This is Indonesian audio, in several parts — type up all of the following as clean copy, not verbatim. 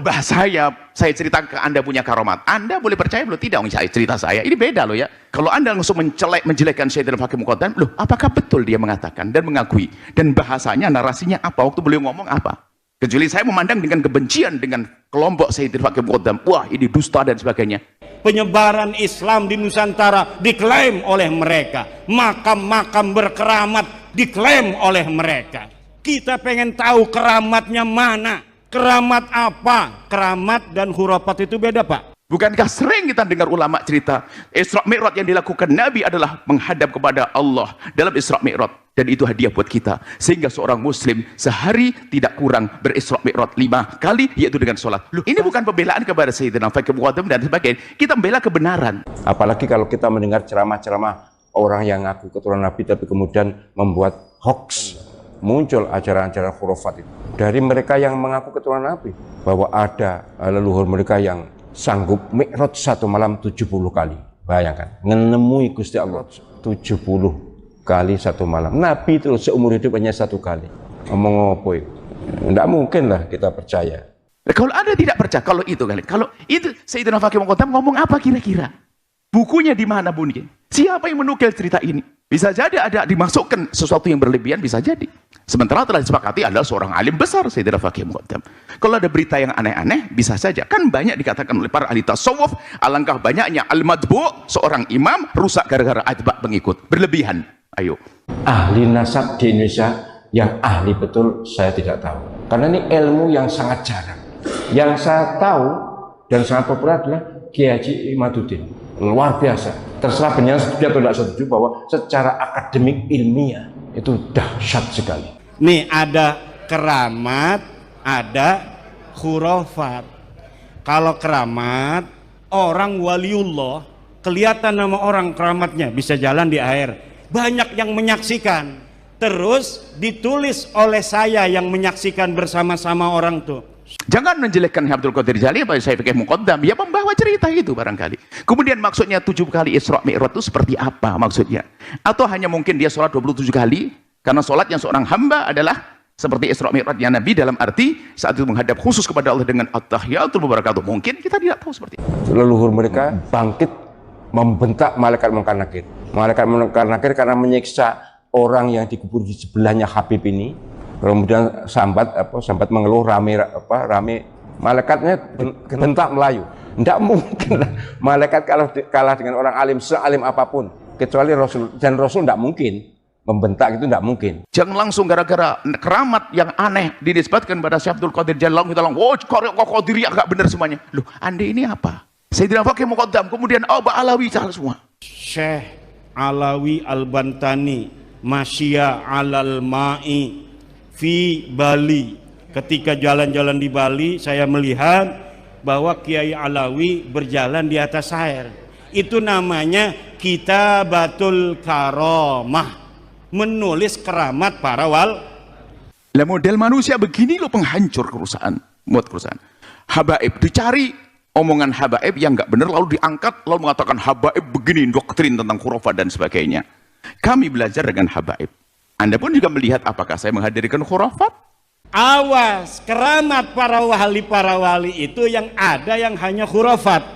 mbah saya cerita ke Anda punya karomat, Anda boleh percaya belum? Tidak, saya cerita saya, ini beda loh ya. Kalau Anda langsung menjelekkan Sayyidina Fakih Muqaddam, loh apakah betul dia mengatakan dan mengakui? Dan bahasanya, narasinya apa? Waktu beliau ngomong apa? Kecuali saya memandang dengan kebencian dengan kelompok Sayyidina Fakih Muqaddam, wah ini dusta dan sebagainya. Penyebaran Islam di Nusantara diklaim oleh mereka, makam-makam berkeramat diklaim oleh mereka. Kita pengen tahu keramatnya mana, keramat apa? Keramat dan khurafat itu beda, Pak. Bukankah sering kita dengar ulama cerita Isra Mi'raj yang dilakukan Nabi adalah menghadap kepada Allah dalam Isra Mi'raj, dan itu hadiah buat kita, sehingga seorang muslim sehari tidak kurang berisra Mi'raj 5 kali, yaitu dengan sholat. Loh, ini bukan pembelaan kepada Sayyidina Fakih Muqaddam dan sebagainya, kita membela kebenaran. Apalagi kalau kita mendengar ceramah-ceramah orang yang ngaku keturunan Nabi tapi kemudian membuat hoax, muncul ajaran-ajaran khurafat itu dari mereka yang mengaku keturunan Nabi, bahwa ada leluhur mereka yang sanggup mi'raj satu malam 70 kali. Bayangkan, menemui Gusti Allah 70 kali satu malam. Nabi itu seumur hidup hanya satu kali. Ngomong apa itu? Tidak mungkin lah kita percaya. Kalau Anda tidak percaya, kalau itu Sayyidina Fakih Muqaddam ngomong apa kira-kira? Bukunya di mana bunyi? Siapa yang menukil cerita ini? Bisa jadi ada dimasukkan sesuatu yang berlebihan, bisa jadi. Sementara telah disepakati adalah seorang alim besar, Sayyidina Fakih Muqaddam. Kalau ada berita yang aneh-aneh, bisa saja. Kan banyak dikatakan oleh para ahli tasawuf, alangkah banyaknya al-madbu', seorang imam rusak gara-gara atba' pengikut. Berlebihan. Ayo. Ahli nasab di Indonesia yang ahli betul saya tidak tahu. Karena ini ilmu yang sangat jarang. Yang saya tahu dan sangat populer adalah Kiai Haji Imaduddin. Luar biasa. Terserah benar setuju atau tidak setuju bahwa secara akademik ilmiah itu dahsyat sekali. Nih ada keramat, ada khurafat. Kalau keramat, orang waliullah, kelihatan nama orang keramatnya, bisa jalan di air. Banyak yang menyaksikan. Terus ditulis oleh saya yang menyaksikan bersama-sama orang tuh. Jangan menjelekkan Abdul Qadir Jalil pada saya Fakih Muqaddam, ya membawa cerita itu barangkali. Kemudian maksudnya 7 kali Isra Mi'raj itu seperti apa maksudnya? Atau hanya mungkin dia sholat 27 kali, karena sholatnya seorang hamba adalah seperti Isra Mi'rajnya Nabi, dalam arti saat itu menghadap khusus kepada Allah dengan at-tahiyatul mubarakatuh. Mungkin kita tidak tahu seperti itu. Leluhur mereka bangkit membentak malaikat Munkar Nakir. Malaikat Munkar Nakir karena menyiksa orang yang dikubur di sebelahnya Habib ini. Kemudian sambat mengeluh rame malaikatnya bentak Melayu. Tidak mungkin lah malaikat kalah dengan orang alim sealim apapun, kecuali Rasul, dan Rasul tidak mungkin membentak, itu tidak mungkin. Jangan langsung gara-gara keramat yang aneh dinisbatkan pada Syekh Abdul Qadir Jalil kita bilang, "Oh, Qadiriyah enggak benar semuanya." Loh, Anda ini apa? Sayyidina Fakih Muqaddam, kemudian Aba Alawi salah semua. Syekh Alawi Al-Bantani Masya alal ma'i fi Bali. Ketika jalan-jalan di Bali, saya melihat bahwa Kiai Alawi berjalan di atas air. Itu namanya Kitabatul Karamah, menulis keramat para wal. Lah model manusia begini loh penghancur kerusahaan, muat kerusahaan. Habaib dicari omongan habaib yang nggak benar lalu diangkat lalu mengatakan habaib begini, doktrin tentang khurafat dan sebagainya. Kami belajar dengan habaib. Anda pun juga melihat apakah saya menghadirkan khurafat? Awas, keramat para wali itu yang ada yang hanya khurafat.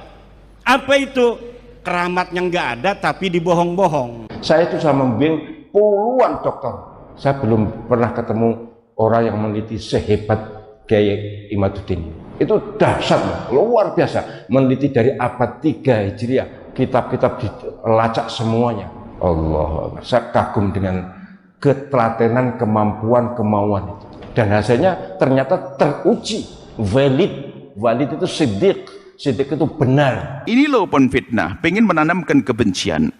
Apa itu? Keramatnya nggak ada tapi dibohong-bohong. Saya itu sama membimbing puluhan dokter. Saya belum pernah ketemu orang yang meneliti sehebat Kiai Imaduddin. Itu dahsyat, luar biasa. Meneliti dari abad 3 Hijriah, kitab-kitab dilacak semuanya. Allah, saya kagum dengan ketelatenan, kemampuan, kemauan itu. Dan hasilnya ternyata teruji, valid itu siddiq itu benar. Ini loh penfitnah, pengen menanamkan kebencian.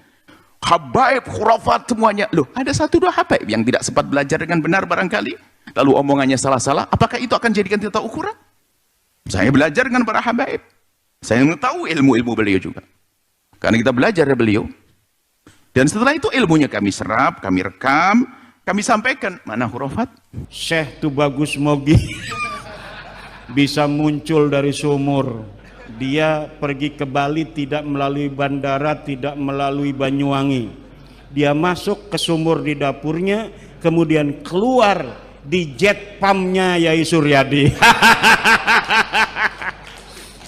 Habaib, khurafat semuanya. Loh, ada 1-2 habaib yang tidak sempat belajar dengan benar barangkali, lalu omongannya salah-salah. Apakah itu akan jadikan kita ukuran? Saya belajar dengan para habaib, saya mengetahui ilmu-ilmu beliau juga, karena kita belajar dari beliau. Dan setelah itu ilmunya kami serap, kami rekam, kami sampaikan. Mana khurafat? Syekh Tubagus Mogi bisa muncul dari sumur. Dia pergi ke Bali tidak melalui bandara, tidak melalui Banyuwangi. Dia masuk ke sumur di dapurnya, kemudian keluar di jet pumpnya Yai Suryadi.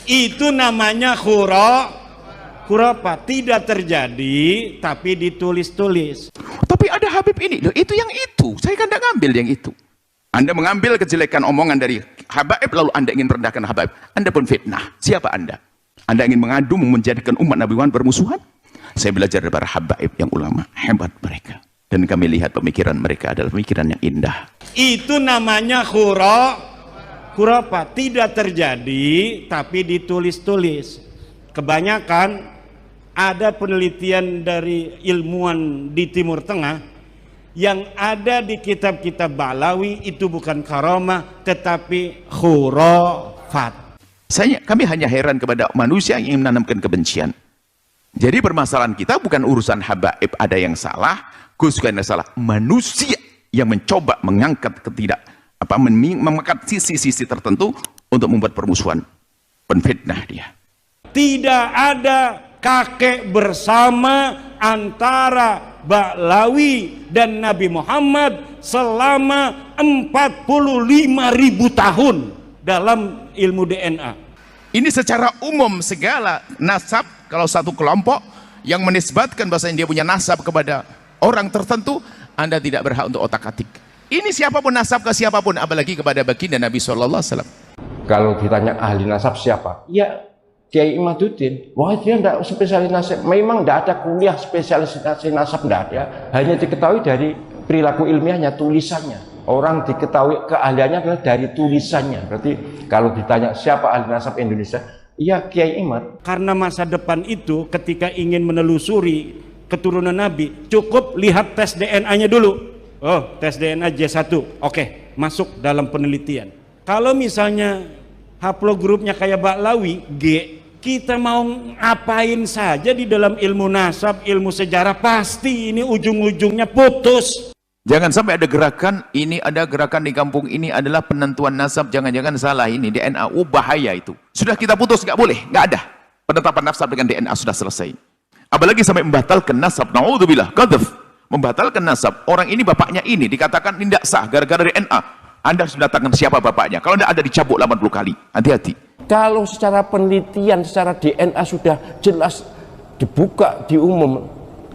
Itu namanya khurafat. Tidak terjadi tapi ditulis-tulis. Tapi ada Habib ini, loh itu yang itu. Saya kan tidak ngambil yang itu. Anda mengambil kejelekan omongan dari Habaib, lalu Anda ingin merendahkan Habaib. Anda pun fitnah. Siapa Anda? Anda ingin mengadu, menjadikan umat Nabi Muhammad bermusuhan? Saya belajar dari para Habaib yang ulama. Hebat mereka. Dan kami lihat pemikiran mereka adalah pemikiran yang indah. Itu namanya khurafat. Tidak terjadi tapi ditulis-tulis. Kebanyakan ada penelitian dari ilmuwan di Timur Tengah yang ada di kitab-kitab Ba'lawi itu bukan karamah tetapi khurafat. Kami hanya heran kepada manusia yang ingin menanamkan kebencian. Jadi permasalahan kita bukan urusan Habaib ada yang salah, Gus yang salah, manusia yang mencoba mengangkat mengangkat sisi-sisi tertentu untuk membuat permusuhan, penfitnah dia. Tidak ada kakek bersama antara Ba'lawi dan Nabi Muhammad selama 45.000 tahun dalam ilmu DNA. Ini secara umum segala nasab, kalau satu kelompok yang menisbatkan bahasanya dia punya nasab kepada orang tertentu, Anda tidak berhak untuk otak-atik. Ini siapapun nasab ke siapapun, apalagi kepada baginda Nabi SAW. Kalau ditanya ahli nasab siapa? Ya Kiai Imaduddin. Wah, dia tidak spesialis nasab. Memang tidak ada kuliah spesialisasi nasab, tidak ada. Hanya diketahui dari perilaku ilmiahnya, tulisannya. Orang diketahui keahliannya adalah dari tulisannya. Berarti kalau ditanya siapa ahli nasab Indonesia, ya Kiai Imad. Karena masa depan itu ketika ingin menelusuri keturunan Nabi, cukup lihat tes DNA-nya dulu. Oh, tes DNA J1. Oke, masuk dalam penelitian. Kalau misalnya haplogrupnya kayak Ba'lawi, G, kita mau ngapain saja di dalam ilmu nasab, ilmu sejarah, pasti ini ujung-ujungnya putus. Jangan sampai ada gerakan, ini ada gerakan di kampung ini adalah penentuan nasab, jangan-jangan salah ini DNA, bahaya itu. Sudah kita putus, nggak boleh, nggak ada. Penetapan nasab dengan DNA sudah selesai. Apalagi sampai membatalkan nasab, na'udzubillah, qadzaf. Membatalkan nasab, orang ini bapaknya ini, dikatakan tidak sah, gara-gara DNA. Anda harus mendatangkan siapa bapaknya. Kalau tidak ada dicabut 80 kali. Hati-hati. Kalau secara penelitian, secara DNA sudah jelas dibuka di umum,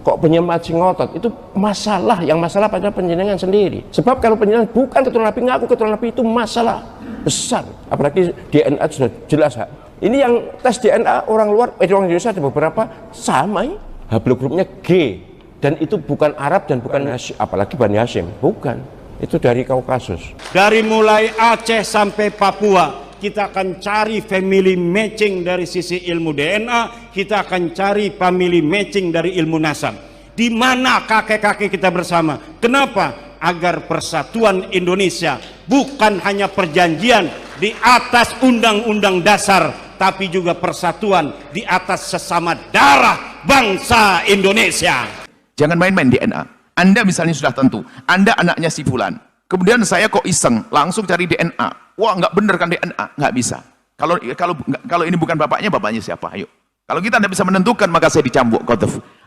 kok penyembah ngotot, itu masalah. Yang masalah pada penjenengan sendiri. Sebab kalau penjenengan bukan keturunan Nabi, ngaku keturunan Nabi, itu masalah besar. Apalagi DNA sudah jelas. Ini yang tes DNA orang luar, orang Indonesia ada beberapa sama. Haplogrupnya G. Dan itu bukan Arab dan bukan Hashim, apalagi Bani Hashim. Bukan. Itu dari Kaukasus. Dari mulai Aceh sampai Papua, kita akan cari family matching dari sisi ilmu DNA, kita akan cari family matching dari ilmu nasab. Di mana kakek-kakek kita bersama? Kenapa? Agar persatuan Indonesia bukan hanya perjanjian di atas undang-undang dasar, tapi juga persatuan di atas sesama darah bangsa Indonesia. Jangan main-main DNA. Anda misalnya sudah tentu, Anda anaknya si fulan. Kemudian saya kok iseng, langsung cari DNA. Wah, nggak bener kan DNA? Nggak bisa. Kalau ini bukan bapaknya siapa? Ayo. Kalau kita tidak bisa menentukan, maka saya dicambuk.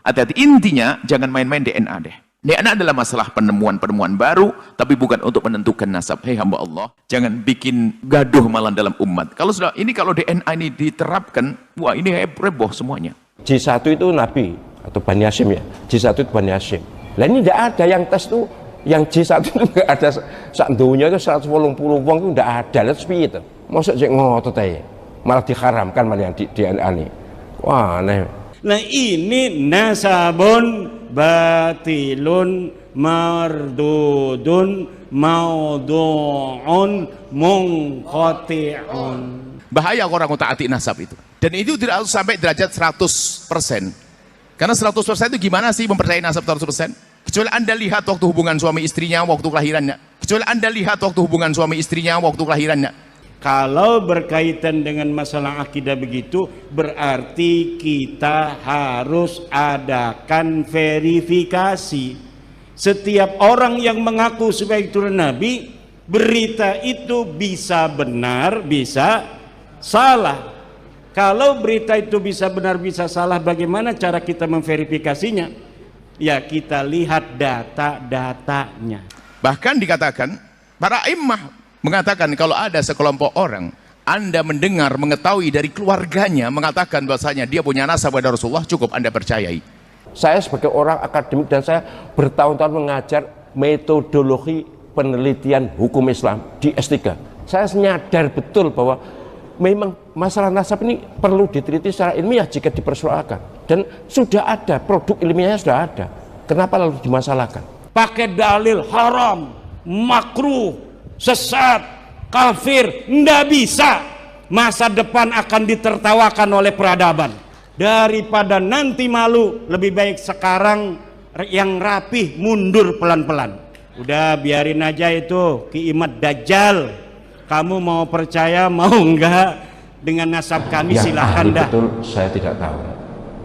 Hati-hati. Intinya, jangan main-main DNA deh. DNA adalah masalah penemuan-penemuan baru, tapi bukan untuk menentukan nasab. Hei hamba Allah, jangan bikin gaduh malah dalam umat. Kalau DNA ini diterapkan, wah ini heboh semuanya. J1 itu Nabi atau Bani Hashim ya. J1 itu Bani Hashim. Lah ini tidak ada yang tes tuh, yang J1 itu nggak ada, sak dunia itu 180 wong itu tidak ada. Lihat sepi itu, masuk cek ngotot aja, malah diharamkan malah yang di DNA ini. Wah aneh. Nah ini nasabun batilun mardudun maudu'un munqati'un. Bahaya orang utaati nasab itu. Dan itu tidak harus sampai derajat 100%. Karena 100% itu gimana sih mempercayai nasab 100%? Kecuali Anda lihat waktu hubungan suami istrinya waktu kelahirannya. Kalau berkaitan dengan masalah akidah begitu, berarti kita harus adakan verifikasi. Setiap orang yang mengaku sebagai turunan Nabi, berita itu bisa benar, bisa salah. Kalau berita itu bisa benar bisa salah, bagaimana cara kita memverifikasinya? Ya kita lihat data-datanya. Bahkan dikatakan para imam mengatakan kalau ada sekelompok orang Anda mendengar, mengetahui dari keluarganya mengatakan bahwasanya dia punya nasab pada Rasulullah, cukup Anda percayai. Saya sebagai orang akademik dan saya bertahun-tahun mengajar metodologi penelitian hukum Islam di S3. Saya nyadar betul bahwa memang masalah nasab ini perlu diteliti secara ilmiah jika dipersoalkan. Dan sudah ada, produk ilmiahnya sudah ada. Kenapa lalu dimasalahkan? Pakai dalil haram, makruh, sesat, kafir, ndak bisa. Masa depan akan ditertawakan oleh peradaban. Daripada nanti malu, lebih baik sekarang yang rapih mundur pelan-pelan. Udah biarin aja itu Ki Imad Dajjal. Kamu mau percaya mau enggak dengan nasab kami, silahkan dah. Betul, saya tidak tahu.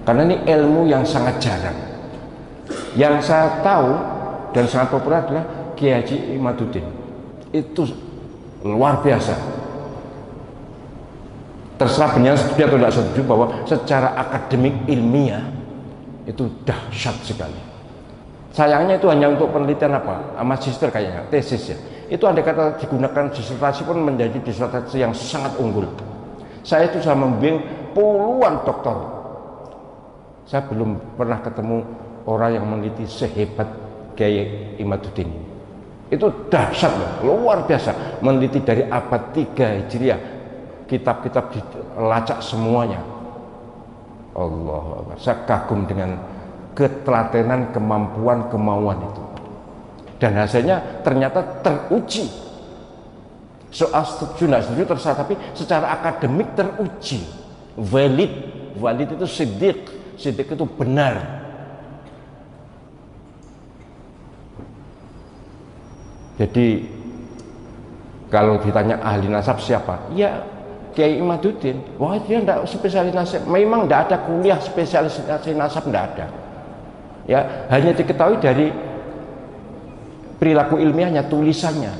Karena ini ilmu yang sangat jarang. Yang saya tahu dan sangat populer adalah Kiai Haji Imaduddin. Itu luar biasa. Terserah benar setuju atau tidak setuju bahwa secara akademik ilmiah itu dahsyat sekali. Sayangnya itu hanya untuk penelitian apa? Magister kayaknya, tesis ya. Itu andai kata digunakan disertasi pun menjadi disertasi yang sangat unggul. Saya itu sama membimbing puluhan doktor. Saya belum pernah ketemu orang yang meneliti sehebat Kiai Imaduddin. Itu dahsyat loh, luar biasa. Meneliti dari abad 3 Hijriah, kitab-kitab dilacak semuanya. Allah, saya kagum dengan ketelatenan, kemampuan, kemauan itu. Dan hasilnya ternyata teruji. Soal setuju nggak setuju terserah, tapi secara akademik teruji, valid. Valid itu siddiq, siddiq itu benar. Jadi kalau ditanya ahli nasab siapa? Ya Kiai Imaduddin. Wah, dia tidak spesialis nasab. Memang tidak ada kuliah spesialisasi nasab, tidak ada. Ya, hanya diketahui dari perilaku ilmiahnya, tulisannya.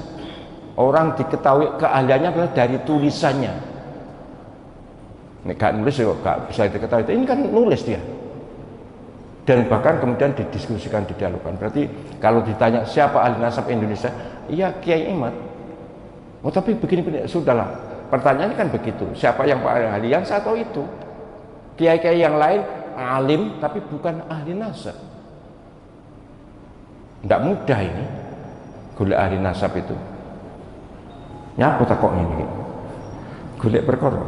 Orang diketahui keahliannya adalah dari tulisannya. Ini gak nulis ya, gak bisa diketahui. Ini kan nulis dia. Dan bahkan kemudian didiskusikan, didialogkan. Berarti kalau ditanya siapa ahli nasab Indonesia, iya Kiai Imad. Oh tapi begini-begini, sudahlah. Pertanyaannya kan begitu. Siapa yang paling ahli? Yang saya tahu itu. Kiai-kiai yang lain alim tapi bukan ahli nasab. Tidak mudah ini golek ahli nasab itu. Nyapa tak kok ini? Golek perkara.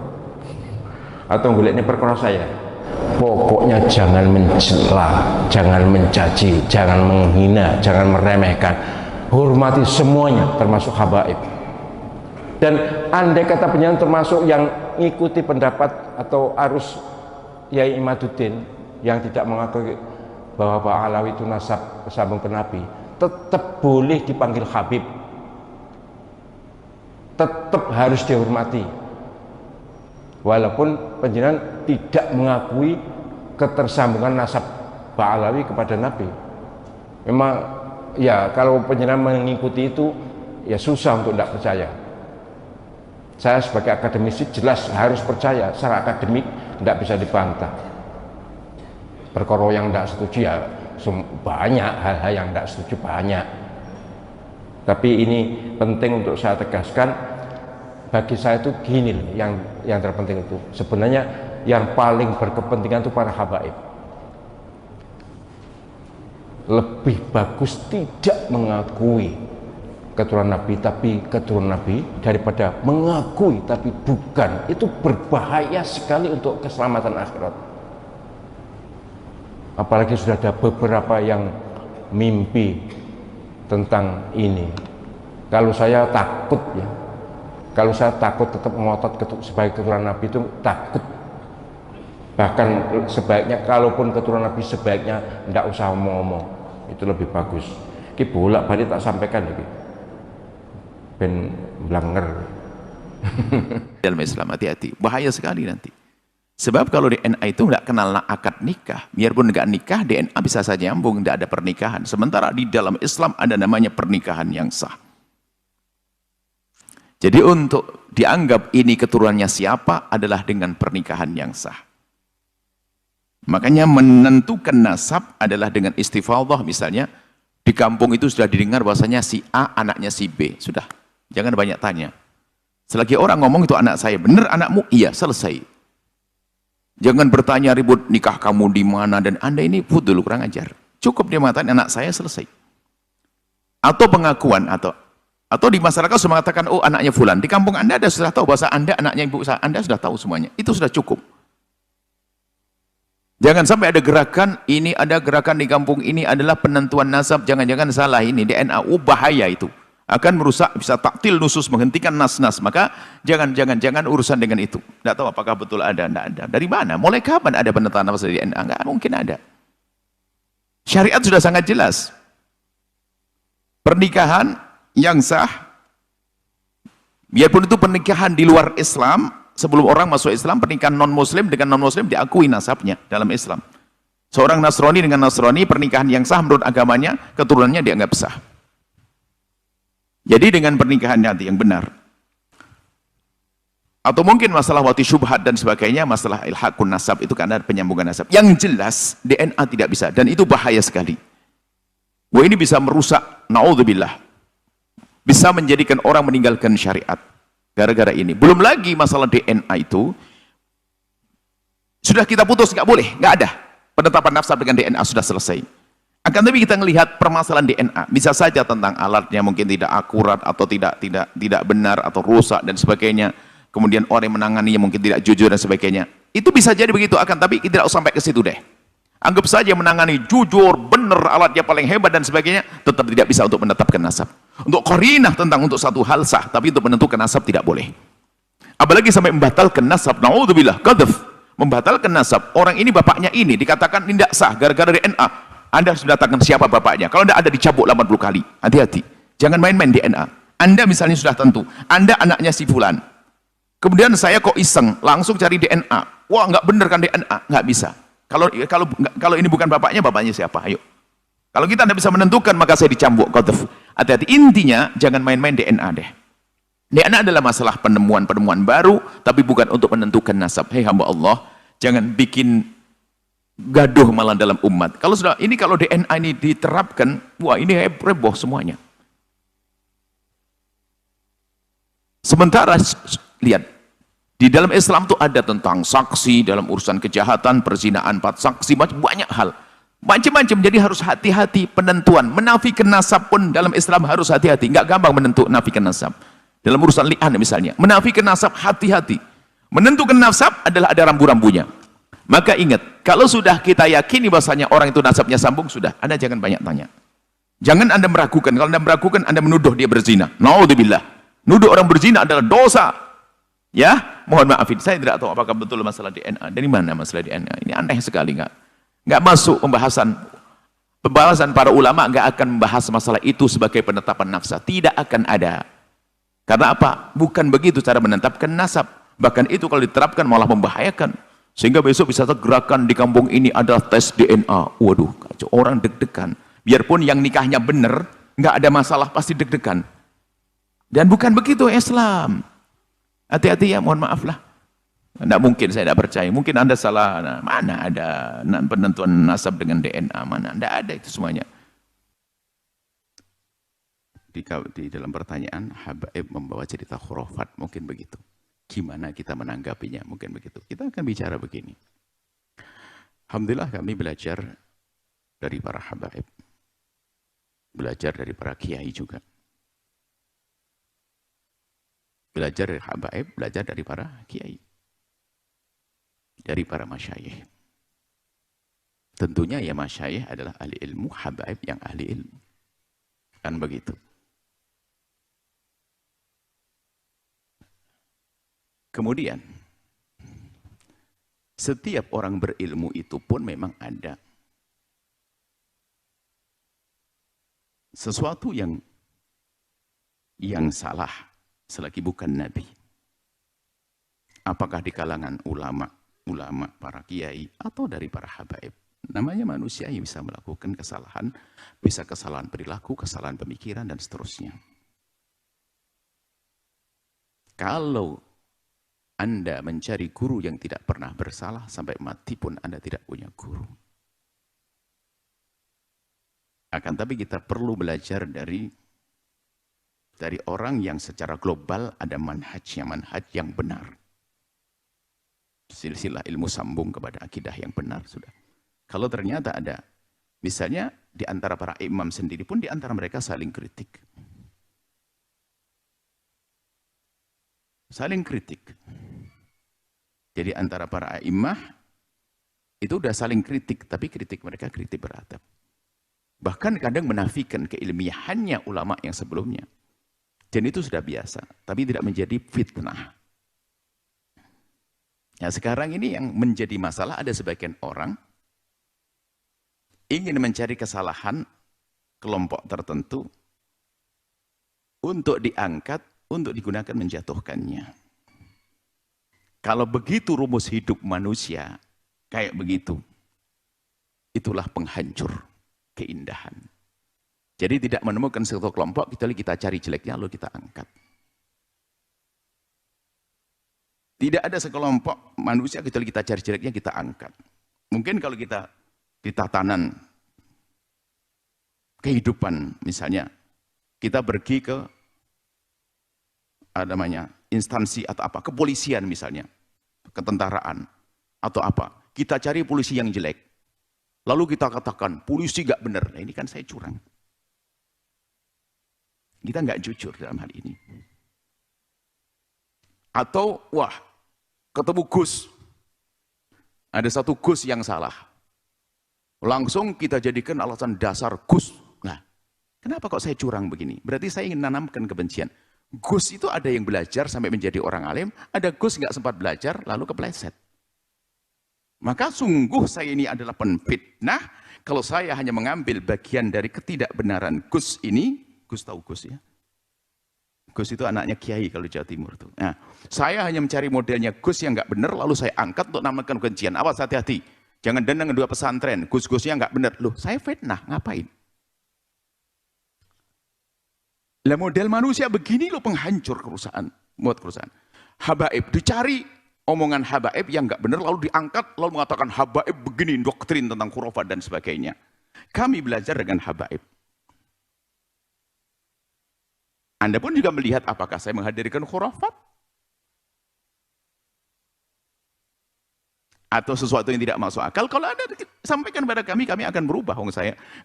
Atau golek ini perkara saya. Pokoknya jangan mencela, jangan mencaci, jangan menghina, jangan meremehkan. Hormati semuanya termasuk habaib. Dan andai kata penyanyi termasuk yang mengikuti pendapat atau arus Kiai Imaduddin yang tidak mengakui bahwa Pak Alawi itu nasab sambung ke Nabi, tetap boleh dipanggil Habib, tetap harus dihormati walaupun penjenengan tidak mengakui ketersambungan nasab Pak Alawi kepada Nabi. Memang ya kalau penjenengan mengikuti itu ya susah untuk tidak percaya. Saya sebagai akademisi jelas harus percaya, secara akademik tidak bisa dibantah. Perkara yang tidak setuju ya banyak, hal-hal yang tidak setuju banyak. Tapi ini penting untuk saya tegaskan, bagi saya itu gini loh, yang terpenting itu sebenarnya yang paling berkepentingan itu para habaib. Lebih bagus tidak mengakui keturunan Nabi tapi keturunan Nabi daripada mengakui tapi bukan. Itu berbahaya sekali untuk keselamatan akhirat. Apalagi sudah ada beberapa yang mimpi tentang ini. Kalau saya takut ya, kalau saya takut tetap ngotot sebagai keturunan Nabi itu takut. Bahkan sebaiknya kalaupun keturunan Nabi sebaiknya tidak usah ngomong, itu lebih bagus. Ki bolak-balik tak sampaikan iki. Ben blanger. Dalam Islam hati-hati, bahaya sekali nanti. Sebab kalau DNA itu nggak kenal akad nikah, biarpun nggak nikah, DNA bisa saja nyambung, nggak ada pernikahan. Sementara di dalam Islam ada namanya pernikahan yang sah. Jadi untuk dianggap ini keturunannya siapa adalah dengan pernikahan yang sah. Makanya menentukan nasab adalah dengan istifadhah. Misalnya di kampung itu sudah didengar bahwasanya si A anaknya si B, sudah. Jangan banyak tanya. Selagi orang ngomong itu anak saya, benar anakmu? Iya, selesai. Jangan bertanya ribut nikah kamu di mana dan Anda ini dulu kurang ajar. Cukup dia mengatakan anak saya, selesai. Atau pengakuan atau di masyarakat sudah mengatakan oh anaknya fulan. Di kampung Anda sudah tahu bahasa Anda anaknya ibu Anda sudah tahu semuanya. Itu sudah cukup. Jangan sampai ada gerakan ini ada gerakan di kampung ini adalah penentuan nasab. Jangan-jangan salah ini DNA. Bahaya itu. Akan merusak, bisa taktil nusus, menghentikan nas-nas. Maka jangan urusan dengan itu. Tidak tahu apakah betul ada, tidak ada. Dari mana? Mulai kapan ada penentuan nasab di DNA? Enggak mungkin ada. Syariat sudah sangat jelas. Pernikahan yang sah, biarpun itu pernikahan di luar Islam, sebelum orang masuk Islam, pernikahan non-Muslim dengan non-Muslim diakui nasabnya dalam Islam. Seorang Nasrani dengan Nasrani, pernikahan yang sah menurut agamanya, keturunannya dianggap sah. Jadi dengan pernikahan nanti yang benar. Atau mungkin masalah wati syubhat dan sebagainya, masalah ilhaqun nasab, itu karena penyambungan nasab. Yang jelas, DNA tidak bisa, dan itu bahaya sekali. Wah ini bisa merusak, na'udzubillah. Bisa menjadikan orang meninggalkan syariat. Gara-gara ini. Belum lagi masalah DNA itu, sudah kita putus, nggak boleh, nggak ada. Penetapan nasab dengan DNA sudah selesai. Akan tapi kita melihat permasalahan DNA, bisa saja tentang alatnya mungkin tidak akurat, atau tidak benar, atau rusak, dan sebagainya. Kemudian orang yang menanganinya mungkin tidak jujur, dan sebagainya. Itu bisa jadi begitu, akan tapi tidak usah sampai ke situ deh. Anggap saja menangani jujur, benar, alatnya paling hebat dan sebagainya, tetap tidak bisa untuk menetapkan nasab. Untuk qarinah tentang untuk satu hal sah, tapi untuk menentukan nasab tidak boleh. Apalagi sampai membatalkan nasab, na'udzubillah, qadzaf, membatalkan nasab. Orang ini bapaknya ini dikatakan tidak sah gara-gara DNA. Anda sudah datangkan siapa bapaknya? Kalau tidak ada dicabut 80 kali. Hati-hati. Jangan main-main DNA. Anda misalnya sudah tentu, Anda anaknya si fulan. Kemudian saya kok iseng, langsung cari DNA. Wah, nggak bener kan DNA? Nggak bisa. Kalau ini bukan bapaknya siapa? Ayo. Kalau kita tidak bisa menentukan, maka saya dicambuk. Hati-hati. Intinya, jangan main-main DNA deh. DNA adalah masalah penemuan baru, tapi bukan untuk menentukan nasab. Hei hamba Allah, jangan bikin gaduh malah dalam umat. Kalau DNA ini diterapkan, wah ini heboh semuanya. Sementara, lihat, di dalam Islam itu ada tentang saksi, dalam urusan kejahatan, perzinaan, 4 saksi, banyak hal. Macam-macam, jadi harus hati-hati penentuan. Menafikan nasab pun dalam Islam harus hati-hati. Nggak gampang menafikan nasab. Dalam urusan li'an misalnya. Menafikan nasab, hati-hati. Menentukan nasab adalah ada rambu-rambunya. Maka ingat, kalau sudah kita yakini bahasanya orang itu nasabnya sambung, sudah. Anda jangan banyak tanya. Jangan Anda meragukan. Kalau Anda meragukan, Anda menuduh dia berzina. Na'udzubillah. Nuduh orang berzina adalah dosa. Ya, mohon maafin, saya tidak tahu apakah betul masalah DNA. Dari mana masalah DNA? Ini aneh sekali, nggak masuk pembahasan para ulama nggak akan membahas masalah itu sebagai penetapan nasab. Tidak akan ada. Karena apa? Bukan begitu cara menetapkan nasab. Bahkan itu kalau diterapkan malah membahayakan. Sehingga besok bisa gerakan di kampung ini adalah tes DNA. Waduh, kacau, orang deg-degan. Biarpun yang nikahnya benar, nggak ada masalah, pasti deg-degan. Dan bukan begitu Islam. Hati-hati ya, mohon maaf lah. Tidak mungkin, saya tidak percaya. Mungkin Anda salah. Nah, mana ada penentuan nasab dengan DNA? Mana? Tidak ada itu semuanya. Di dalam pertanyaan, habaib membawa cerita khurafat. Mungkin begitu. Gimana kita menanggapinya? Mungkin begitu. Kita akan bicara begini. Alhamdulillah kami belajar dari para habaib. Belajar dari para kiai juga. Belajar dari habaib, belajar dari para kiai. Dari para masyayikh. Tentunya ya masyayikh adalah ahli ilmu, habaib yang ahli ilmu. Kan begitu. Kemudian, setiap orang berilmu itu pun memang ada sesuatu yang salah selagi bukan Nabi. Apakah di kalangan ulama, para kiai, atau dari para habaib. Namanya manusia yang bisa melakukan kesalahan, bisa kesalahan perilaku, kesalahan pemikiran, dan seterusnya. Kalau Anda mencari guru yang tidak pernah bersalah, sampai mati pun Anda tidak punya guru. Akan tapi kita perlu belajar dari dari orang yang secara global ada manhaj yang benar. Silsilah ilmu sambung kepada akidah yang benar sudah. Kalau ternyata ada, misalnya di antara para imam sendiri pun di antara mereka saling kritik. Saling kritik. Jadi antara para imam itu udah saling kritik, tapi kritik mereka kritik beradab. Bahkan kadang menafikan keilmiahannya ulama yang sebelumnya. Dan itu sudah biasa, tapi tidak menjadi fitnah. Ya, sekarang ini yang menjadi masalah, ada sebagian orang ingin mencari kesalahan kelompok tertentu untuk diangkat, untuk digunakan menjatuhkannya. Kalau begitu rumus hidup manusia, kayak begitu, itulah penghancur keindahan. Jadi tidak menemukan satu kelompok, kecuali kita cari jeleknya, lalu kita angkat. Tidak ada sekelompok manusia, kecuali kita cari jeleknya, kita angkat. Mungkin kalau kita di tatanan kehidupan, misalnya, kita pergi ke instansi atau apa, kepolisian misalnya, ketentaraan, atau apa. Kita cari polisi yang jelek. Lalu kita katakan, polisi gak benar. Nah, ini kan saya curang. Kita nggak jujur dalam hal ini. Atau, wah, ketemu Gus. Ada satu Gus yang salah. Langsung kita jadikan alasan dasar Gus. Nah, kenapa kok saya curang begini? Berarti saya ingin menanamkan kebencian. Gus itu ada yang belajar sampai menjadi orang alim, ada Gus nggak sempat belajar, lalu kepleset. Maka sungguh saya ini adalah penfitnah, kalau saya hanya mengambil bagian dari ketidakbenaran Gus ini. Gus tahu Gus ya? Gus itu anaknya Kiai kalau Jawa Timur tuh. Nah, saya hanya mencari modelnya Gus yang nggak benar, lalu saya angkat untuk namakan kebencian. Awas, hati-hati, jangan dengan dua pesantren. Gus-Gusnya nggak benar. Loh, saya fitnah, ngapain? Lah model manusia begini loh penghancur kerusahaan, buat kerusahaan. Habaib, dicari omongan habaib yang nggak benar, lalu diangkat, lalu mengatakan habaib begini, doktrin tentang khurafat dan sebagainya. Kami belajar dengan habaib. Anda pun juga melihat apakah saya menghadirkan khurafat? Atau sesuatu yang tidak masuk akal. Kalau Anda sampaikan pada kami akan berubah.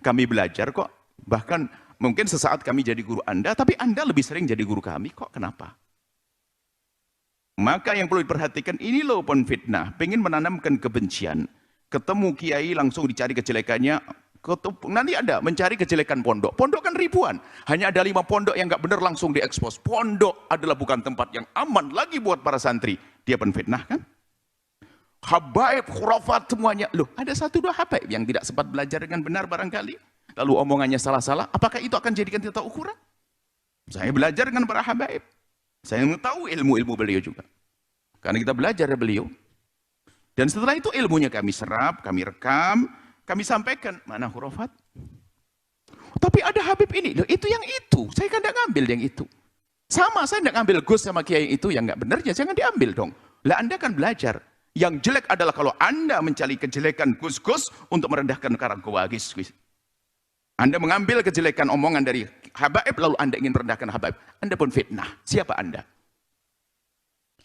Kami belajar kok. Bahkan mungkin sesaat kami jadi guru Anda, tapi Anda lebih sering jadi guru kami. Kok kenapa? Maka yang perlu diperhatikan, ini loh penfitnah. Pengen menanamkan kebencian. Ketemu kiai langsung dicari kejelekannya. Nanti ada mencari kejelekan pondok. Pondok kan ribuan. Hanya ada 5 pondok yang nggak benar langsung diekspos. Pondok adalah bukan tempat yang aman lagi buat para santri. Dia penfitnah kan? Habaib, khurafat semuanya. Loh, ada 1-2 habaib yang tidak sempat belajar dengan benar barangkali. Lalu omongannya salah-salah. Apakah itu akan jadikan kita ukuran? Saya belajar dengan para habaib. Saya mengetahui ilmu-ilmu beliau juga. Karena kita belajar dari beliau. Dan setelah itu ilmunya kami serap, kami rekam, kami sampaikan, mana khurafat? Tapi ada Habib ini, loh itu yang itu. Saya kan tidak ngambil yang itu. Sama, saya tidak ngambil Gus sama Kiai itu yang nggak benar, ya jangan diambil dong. Lah Anda kan belajar. Yang jelek adalah kalau Anda mencari kejelekan Gus-Gus untuk merendahkan Karangkowagis. Anda mengambil kejelekan omongan dari habaib, lalu Anda ingin merendahkan habaib. Anda pun fitnah. Siapa Anda?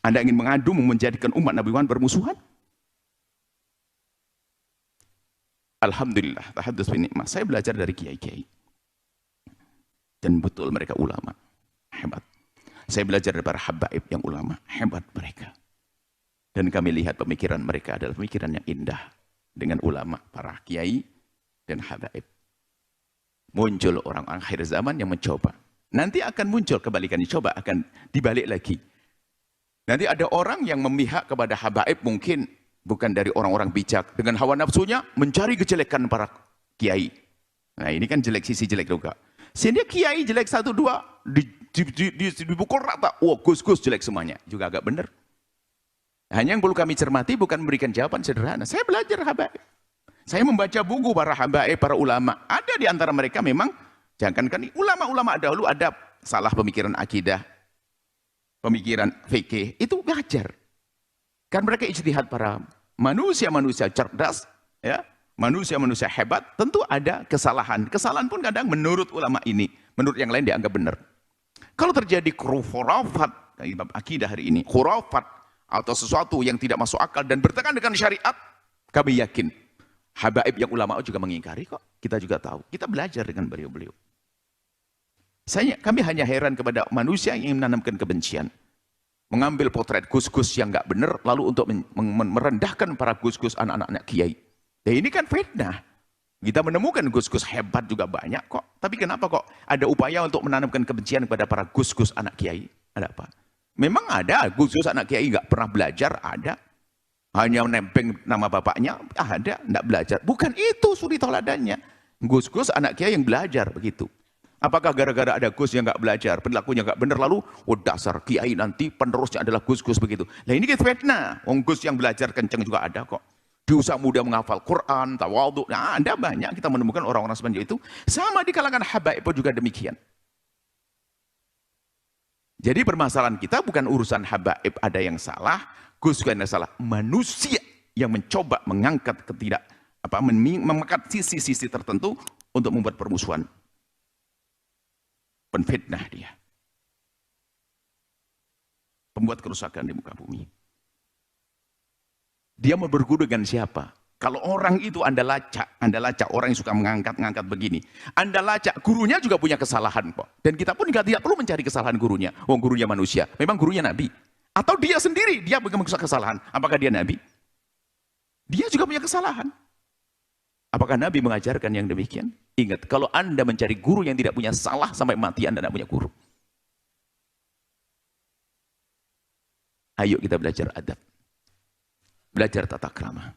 Anda ingin mengadu, menjadikan umat Nabi Muhammad bermusuhan? Alhamdulillah, tahadus bin nikmah. Saya belajar dari kiai-kiai. Dan betul mereka ulama. Hebat. Saya belajar dari para habaib yang ulama. Hebat mereka. Dan kami lihat pemikiran mereka adalah pemikiran yang indah. Dengan ulama, para kiai, dan habaib. Muncul orang-orang akhir zaman yang mencoba. Nanti akan muncul kebalikannya. Coba akan dibalik lagi. Nanti ada orang yang memihak kepada habaib mungkin bukan dari orang-orang bijak, dengan hawa nafsunya mencari kejelekan para kiai. Nah ini kan jelek, sisi jelek juga. Sehingga kiai jelek 1-2 dipukul rata. Wah, Gus-Gus jelek semuanya. Juga agak benar. Hanya yang perlu kami cermati bukan memberikan jawaban sederhana. Saya belajar habaib. Saya membaca buku para habaib, para ulama. Ada di antara mereka memang, jangankan ulama-ulama dahulu ada salah pemikiran akidah, pemikiran fikih, itu wajar. Kan mereka ijtihad para manusia-manusia cerdas, ya, manusia-manusia hebat, tentu ada kesalahan. Kesalahan pun kadang menurut ulama ini, menurut yang lain dianggap benar. Kalau terjadi khurafat, bab akidah hari ini, khurafat atau sesuatu yang tidak masuk akal dan bertentangan dengan syariat, kami yakin habaib yang ulama juga mengingkari kok. Kita juga tahu. Kita belajar dengan beliau-beliau. Kami hanya heran kepada manusia yang menanamkan kebencian. Mengambil potret gus-gus yang nggak benar, lalu untuk merendahkan para gus-gus anak-anak kiai. Ya ini kan fitnah. Kita menemukan gus-gus hebat juga banyak kok. Tapi kenapa kok ada upaya untuk menanamkan kebencian kepada para gus-gus anak kiai? Ada apa? Memang ada gus-gus anak kiai nggak pernah belajar, ada. Hanya menempeng nama bapaknya, ada, nggak belajar. Bukan itu suri toladannya. Gus-gus anak kiai yang belajar begitu. Apakah gara-gara ada gus yang nggak belajar, perilakunya nggak benar, lalu dasar kiai nanti penerusnya adalah gus-gus begitu. Nah ini kita fitnah. Gus yang belajar kenceng juga ada kok. Di usia muda menghafal Quran, tawadhu. Nah, ada banyak kita menemukan orang-orang seperti itu. Sama di kalangan habaib pun juga demikian. Jadi permasalahan kita bukan urusan habaib ada yang salah, gus yang salah. Manusia yang mencoba mengangkat mengangkat sisi-sisi tertentu untuk membuat permusuhan. Penfitnah dia. Pembuat kerusakan di muka bumi. Dia mau berguru dengan siapa? Kalau orang itu Anda lacak orang yang suka mengangkat begini. Anda lacak, gurunya juga punya kesalahan kok. Dan kita pun tidak perlu mencari kesalahan gurunya. Gurunya manusia. Memang gurunya Nabi. Atau dia sendiri, dia punya kesalahan. Apakah dia Nabi? Dia juga punya kesalahan. Apakah Nabi mengajarkan yang demikian? Ingat, kalau Anda mencari guru yang tidak punya salah, sampai mati Anda tidak punya guru. Ayo kita belajar adab. Belajar tata krama.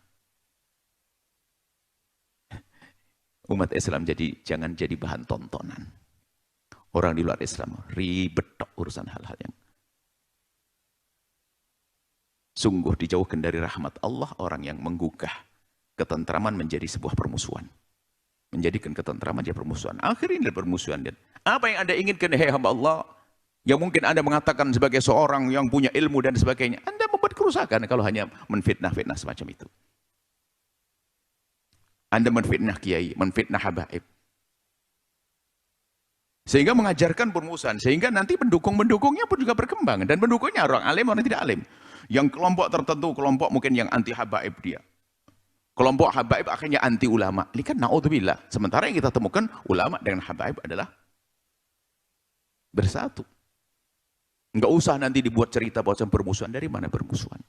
Umat Islam jangan jadi bahan tontonan. Orang di luar Islam ribet urusan hal-hal yang sungguh dijauhkan dari rahmat Allah orang yang menggugah ketentraman menjadi sebuah permusuhan. Menjadikan ketentraman jadi permusuhan. Akhirnya permusuhan. Apa yang Anda inginkan, hei hamba Allah, yang mungkin Anda mengatakan sebagai seorang yang punya ilmu dan sebagainya, Anda membuat kerusakan kalau hanya menfitnah-fitnah semacam itu. Anda menfitnah kiai, menfitnah habaib. Sehingga mengajarkan permusuhan, sehingga nanti pendukung-pendukungnya pun juga berkembang. Dan pendukungnya orang alim, orang tidak alim. Yang kelompok tertentu, kelompok mungkin yang anti habaib dia. Kelompok habaib akhirnya anti ulama. Ini kan na'udzubillah. Sementara yang kita temukan, ulama dengan habaib adalah bersatu. Enggak usah nanti dibuat cerita bahwa permusuhan. Dari mana permusuhan?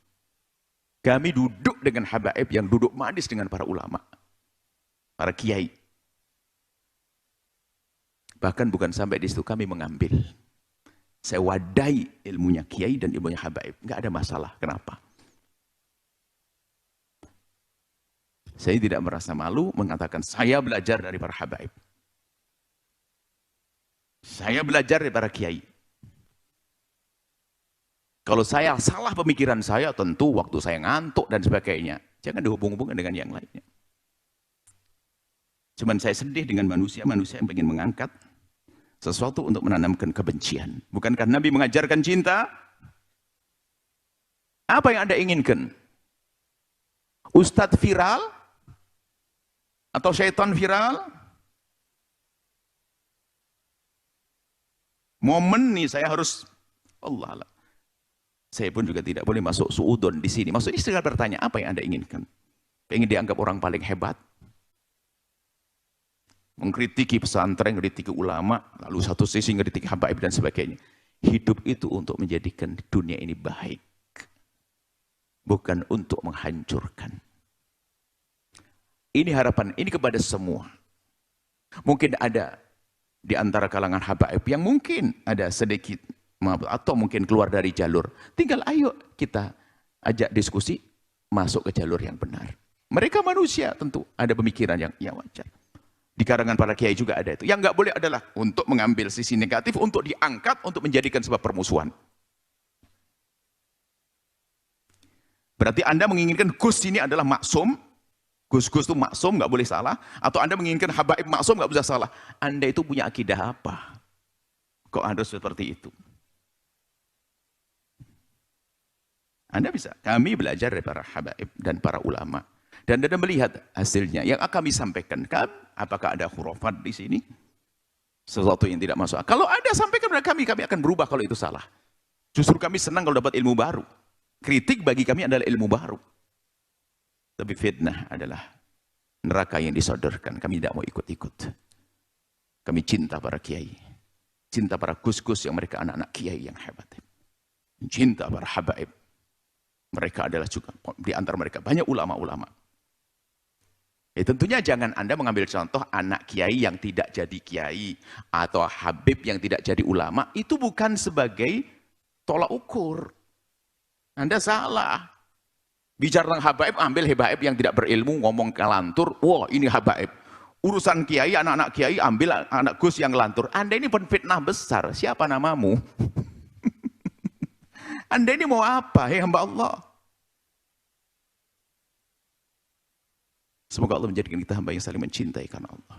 Kami duduk dengan habaib yang duduk manis dengan para ulama. Para kiai. Bahkan bukan sampai di situ kami mengambil. Saya wadai ilmunya kiai dan ilmunya habaib. Enggak ada masalah. Kenapa? Saya tidak merasa malu mengatakan saya belajar dari para habaib. Saya belajar dari para kiai. Kalau saya salah pemikiran saya, tentu waktu saya ngantuk dan sebagainya. Jangan dihubung-hubungkan dengan yang lainnya. Cuman saya sedih dengan manusia yang ingin mengangkat sesuatu untuk menanamkan kebencian. Bukankah Nabi mengajarkan cinta? Apa yang Anda inginkan? Ustadz viral? Atau syaitan viral? Momen nih saya harus, Allah Allah. Saya pun juga tidak boleh masuk suudon di sini. Maksudnya segala bertanya, apa yang Anda inginkan? Pengen dianggap orang paling hebat? Mengkritiki pesantren, mengkritiki ulama, lalu satu sisi mengkritiki habaib dan sebagainya. Hidup itu untuk menjadikan dunia ini baik. Bukan untuk menghancurkan. Ini harapan, ini kepada semua. Mungkin ada di antara kalangan habaib yang mungkin ada sedikit, atau mungkin keluar dari jalur. Tinggal ayo kita ajak diskusi, masuk ke jalur yang benar. Mereka manusia tentu, ada pemikiran yang wajar. Di kalangan para kiai juga ada itu. Yang nggak boleh adalah untuk mengambil sisi negatif, untuk diangkat, untuk menjadikan sebuah permusuhan. Berarti Anda menginginkan Gus ini adalah maksum, Gus-Gus itu maksum, nggak boleh salah. Atau Anda menginginkan habaib maksum, nggak bisa salah. Anda itu punya akidah apa? Kok harus seperti itu? Anda bisa. Kami belajar dari para habaib dan para ulama. Dan Anda melihat hasilnya. Yang kami sampaikan, apakah ada khurafat di sini? sesuatu yang tidak masuk akal. Kalau ada sampaikan kepada kami akan berubah kalau itu salah. Justru kami senang kalau dapat ilmu baru. Kritik bagi kami adalah ilmu baru. Tapi fitnah adalah neraka yang disodorkan. Kami tidak mau ikut-ikut. Kami cinta para kiai. Cinta para gus-gus yang mereka anak-anak kiai yang hebat. Cinta para habaib. Mereka adalah juga, di antara mereka banyak ulama-ulama. Tentunya jangan Anda mengambil contoh anak kiai yang tidak jadi kiai atau habib yang tidak jadi ulama, itu bukan sebagai tolak ukur. Anda salah. Bicara tentang habaib, ambil habaib yang tidak berilmu, ngomong kelantur, wah ini habaib. Urusan kiai, anak-anak kiai, ambil anak gus yang ngelantur. Anda ini penfitnah besar, siapa namamu? Anda ini mau apa, hamba Allah? Semoga Allah menjadikan kita hamba yang saling mencintai karena Allah.